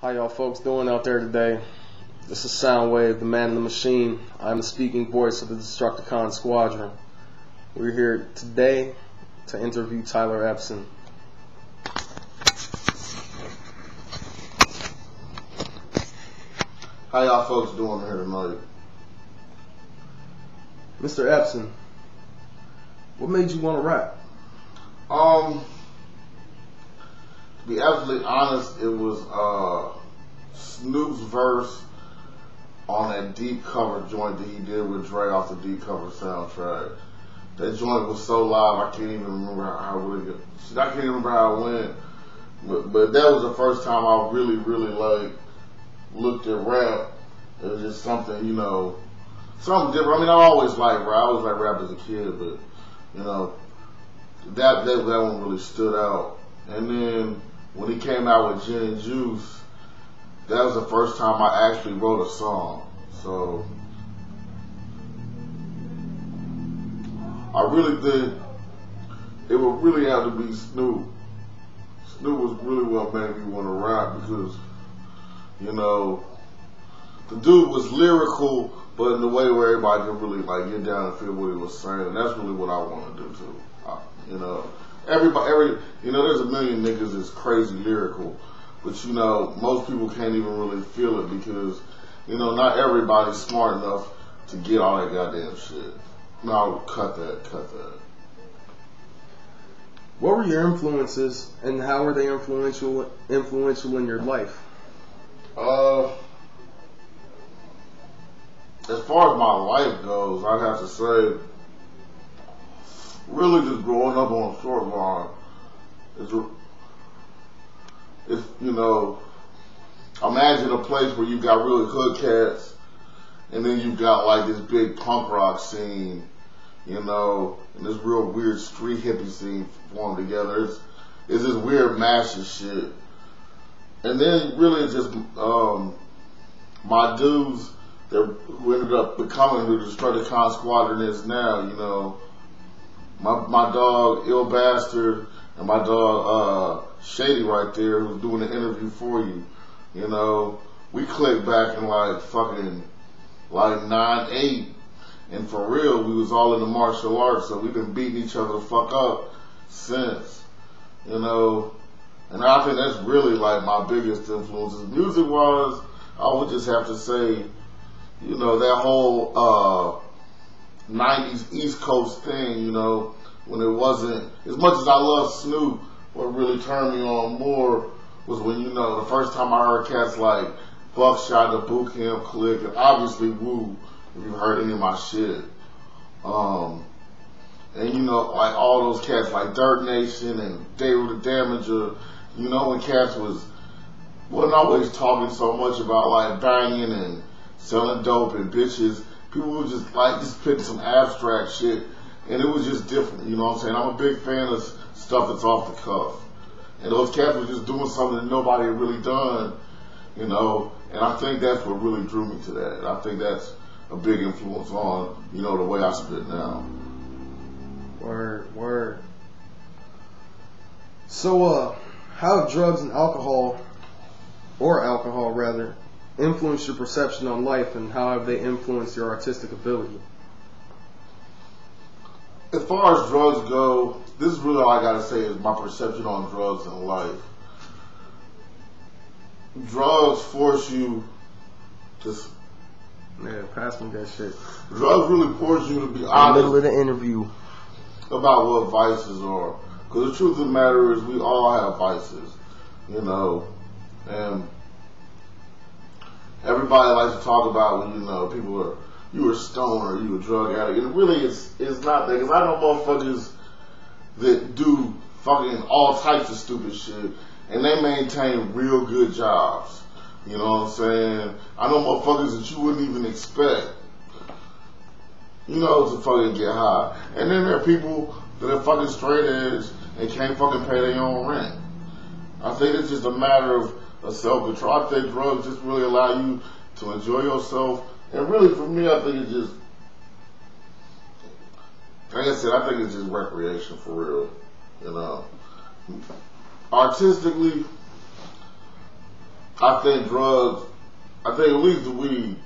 How y'all folks doing out there today? This is Soundwave, the man in the machine. I'm the speaking voice of the DestructiconSquadron. We're here today to interview Tyler Epson. How y'all folks doing here tonight? Mr. Epson, what made you want to rap? To be absolutely honest, it was Snoop's verse on that Deep Cover joint that he did with Dre off the Deep Cover soundtrack. That joint was so live, I can't even remember how it went. But that was the first time I really looked at rap. It was just something, something different. I mean, I always liked rap. I always liked rap as a kid, but that one really stood out. And then when he came out with Gin and Juice, that was the first time I actually wrote a song. So I really think it would really have to be Snoop. Snoop was really what made me want to rap because, the dude was lyrical, but in the way where everybody could really get down and feel what he was saying. And that's really what I want to do too. There's a million niggas that's crazy lyrical, but most people can't even really feel it because, not everybody's smart enough to get all that goddamn shit. No, cut that. What were your influences and how were they influential in your life? As far as my life goes, I'd have to say, really just growing up on a short line. Imagine a place where you got really hood cats, and then you got this big punk rock scene, and this real weird street hippie scene formed together. It's this weird mash of shit. And then really it's just my dudes who ended up becoming who the DestructiconSquadron is now, my dog Ill Bastard and my dog Shady right there who's doing the interview for you, we clicked back in fucking 9-8, and for real we was all in the martial arts, so we've been beating each other the fuck up since, and I think that's really my biggest influences. Music wise, I would just have to say, that whole 90s East Coast thing, when it wasn't, as much as I love Snoop, what really turned me on more was when, the first time I heard cats like Buckshot, the Boot Camp Click, and obviously Wu, if you've heard any of my shit. And all those cats like Dirt Nation and Daryl the Damager, when cats wasn't always talking so much about banging and selling dope and bitches. People were just spitting some abstract shit, and it was just different, you know what I'm saying? I'm a big fan of stuff that's off the cuff. And those cats were just doing something that nobody had really done, and I think that's what really drew me to that. And I think that's a big influence on, the way I spit now. Word. So, how have drugs and alcohol rather, influenced your perception on life, and how have they influenced your artistic ability? As far as drugs go, this is really all I gotta say is my perception on drugs and life. Drugs force you to... Man, pass me that shit. Drugs really force you to be honest. In the middle of the interview. About what vices are. Because the truth of the matter is we all have vices, and everybody likes to talk about when, people are, you a stoner, you a drug addict. And really it's not that, because I know motherfuckers that do fucking all types of stupid shit, and they maintain real good jobs. You know what I'm saying? I know motherfuckers that you wouldn't even expect, to fucking get high. And then there are people that are fucking straight edge and can't fucking pay their own rent. I think it's just a matter of self-control. I think drugs just really allow you to enjoy yourself. And really for me, I think it's just, like I said, I think it's just recreation for real, Artistically, I think drugs, I think at least the weed.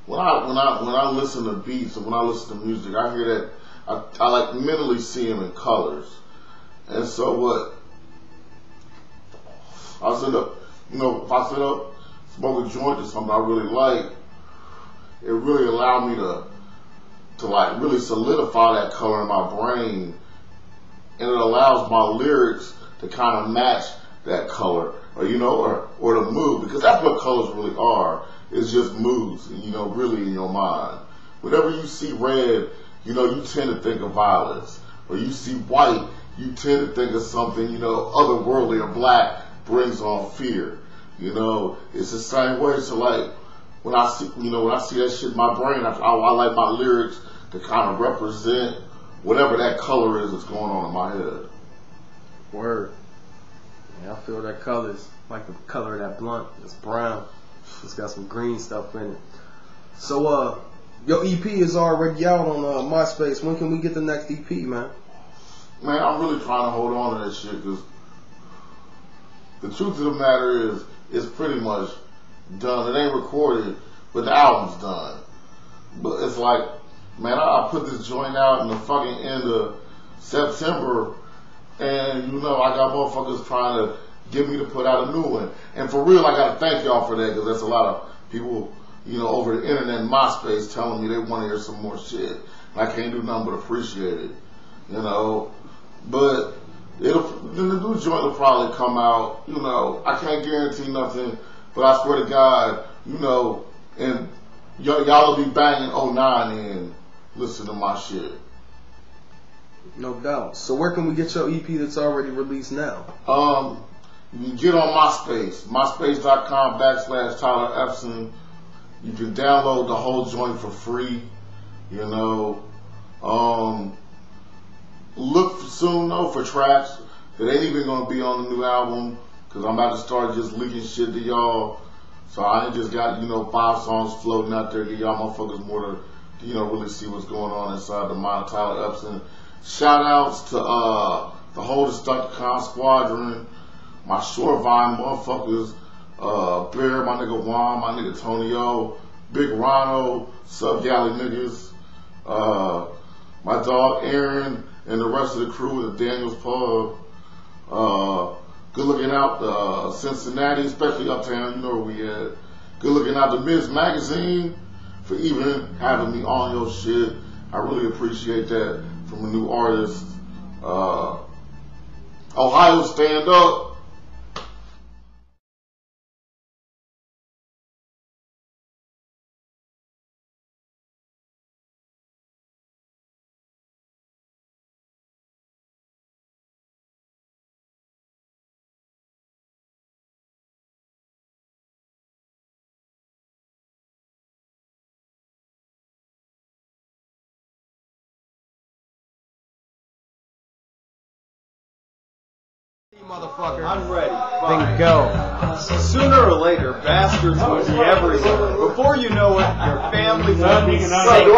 When I listen to beats and when I listen to music, I hear that I like mentally see them in colors. And so what? I sit up, if I sit up, smoke a joint or something I really like, it really allowed me to like really solidify that color in my brain, and it allows my lyrics to kind of match that color, or the mood, because that's what colors really are. It's just moods, really in your mind. Whenever you see red, you tend to think of violence. Or you see white, you tend to think of something, otherworldly, or black brings on fear. It's the same way. So like, when I see that shit in my brain, I like my lyrics to kind of represent whatever that color is that's going on in my head. Word. Yeah, I feel that colors, like the color of that blunt. It's brown. It's got some green stuff in it. So, your EP is already out on MySpace. When can we get the next EP, man? Man, I'm really trying to hold on to that shit, because the truth of the matter is, it's pretty much done. It ain't recorded, but the album's done. But it's like, man, I put this joint out in the fucking end of September, and I got motherfuckers trying to get me to put out a new one. And for real, I gotta thank y'all for that, because there's a lot of people, over the internet and MySpace telling me they want to hear some more shit. And I can't do nothing but appreciate it, But the new joint will probably come out, I can't guarantee nothing, but I swear to God, and y'all will be banging 09 in, listen to my shit. No doubt. So where can we get your EP that's already released now? You can get on MySpace, myspace.com/Tyler Epson. You can download the whole joint for free, Look soon though for tracks that ain't even gonna be on the new album, because I'm about to start just leaking shit to y'all. So I ain't just got 5 songs floating out there, give y'all motherfuckers more to really see what's going on inside the mind of Tyler Epson. Shout outs to the whole DestructiconSquadron, my Short Vine motherfuckers, Bear, my nigga Juan, my nigga Tonio, Big Rhino, Sub Galley niggas, my dog Aaron, and the rest of the crew at the Daniels Pub. Good looking out Cincinnati, especially uptown, where we at. Good looking out the Miz Magazine for even having me on your shit. I really appreciate that from a new artist. Ohio, stand up. Motherfucker. I'm ready. Then go. Sooner or later, bastards will be everywhere. Before you know it, your family will be safe.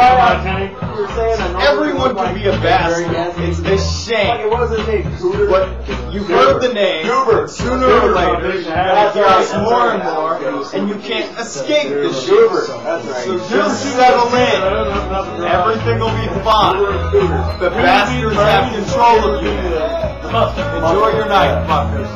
Everyone can be a bastard. It's a shame. But you've heard the name. Sooner or later, you hear us more and more, and you can't escape the shit. So just settle in. Everything will be fine. The bastards have control of you. Enjoy your night, fuckers.